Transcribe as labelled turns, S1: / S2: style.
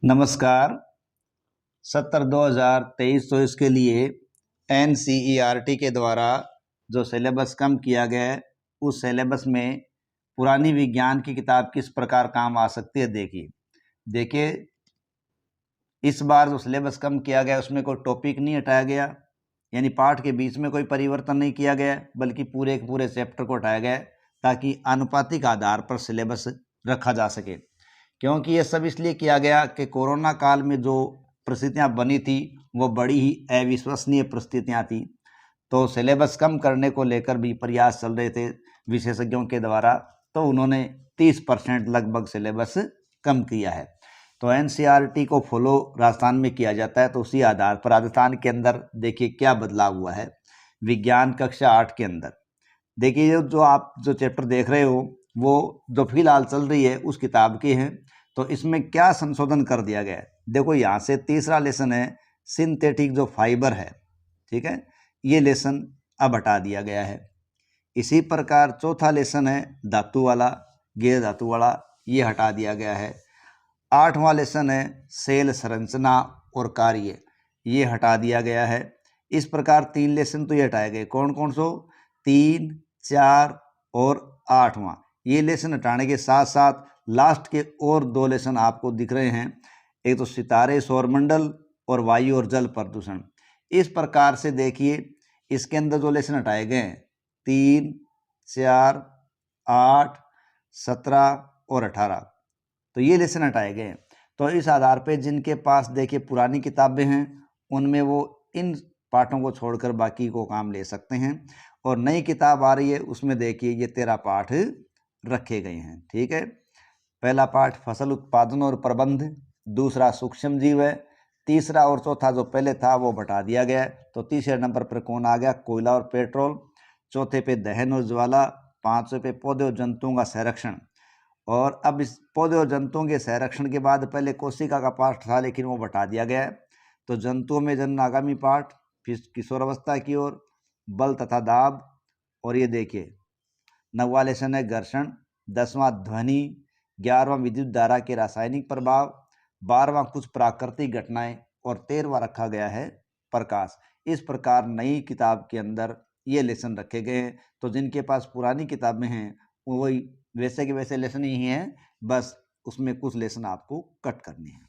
S1: नमस्कार। 70/2023 के लिए NCERT के द्वारा जो सिलेबस कम किया गया है, उस सिलेबस में पुरानी विज्ञान की किताब किस प्रकार काम आ सकती है। देखिए इस बार जो सिलेबस कम किया गया उसमें कोई टॉपिक नहीं हटाया गया, यानी पाठ के बीच में कोई परिवर्तन नहीं किया गया, बल्कि पूरे के पूरे चैप्टर को हटाया गया ताकि आनुपातिक आधार पर सिलेबस रखा जा सके। क्योंकि ये सब इसलिए किया गया कि कोरोना काल में जो परिस्थितियां बनी थी वो बड़ी ही अविश्वसनीय परिस्थितियां थी, तो सिलेबस कम करने को लेकर भी प्रयास चल रहे थे विशेषज्ञों के द्वारा। तो उन्होंने 30% लगभग सिलेबस कम किया है। तो NCERT को फॉलो राजस्थान में किया जाता है, तो उसी आधार पर राजस्थान के अंदर देखिए क्या बदलाव हुआ है। विज्ञान कक्षा 8 के अंदर देखिए जो आप जो चैप्टर देख रहे हो वो जो फिलहाल चल रही है उस किताब की है। तो इसमें क्या संशोधन कर दिया गया है, देखो यहाँ से तीसरा लेसन है सिंथेटिक जो फाइबर है, ठीक है, ये लेसन अब हटा दिया गया है। इसी प्रकार चौथा लेसन है धातु वाला, गैर धातु वाला, ये हटा दिया गया है। 8वां लेसन है सेल संरचना और कार्य, ये हटा दिया गया है। इस प्रकार 3 लेसन तो ये हटाए गए। कौन कौन सो? 3, 4 और 8वां। ये लेसन हटाने के साथ साथ लास्ट के और 2 लेसन आपको दिख रहे हैं, एक तो सितारे सौरमंडल और वायु और जल प्रदूषण। इस प्रकार से देखिए इसके अंदर जो लेसन हटाए गए हैं 3, 4, 8, 17 और 18, तो ये लेसन हटाए गए हैं। तो इस आधार पे जिनके पास देखिए पुरानी किताबें हैं उनमें वो इन पाठों को छोड़कर बाकी को काम ले सकते हैं, और नई किताब आ रही है उसमें देखिए ये 13 पाठ रखे गए हैं। ठीक है, पहला पाठ फसल उत्पादन और प्रबंध, दूसरा सूक्ष्म जीव है, तीसरा और चौथा जो पहले था वो हटा दिया गया है। तो तीसरे नंबर पर कौन आ गया? कोयला और पेट्रोल। चौथे पे दहन और ज्वाला। 5वें पे पौधे और जंतुओं का संरक्षण। और अब इस पौधे और जंतुओं के संरक्षण के बाद पहले कोशिका का पाठ था लेकिन वो हटा दिया गया है। तो जंतुओं में जन्म आगामी पाठ, फिर किशोरावस्था की ओर, बल तथा दाब, और ये देखिए 9वां लेसन है घर्षण, 10वां ध्वनि, 11वां विद्युत धारा के रासायनिक प्रभाव, 12वां कुछ प्राकृतिक घटनाएं, और 13वां रखा गया है प्रकाश। इस प्रकार नई किताब के अंदर ये लेसन रखे गए हैं। तो जिनके पास पुरानी किताबें हैं वही वैसे के वैसे लेसन ही हैं, बस उसमें कुछ लेसन आपको कट करने हैं।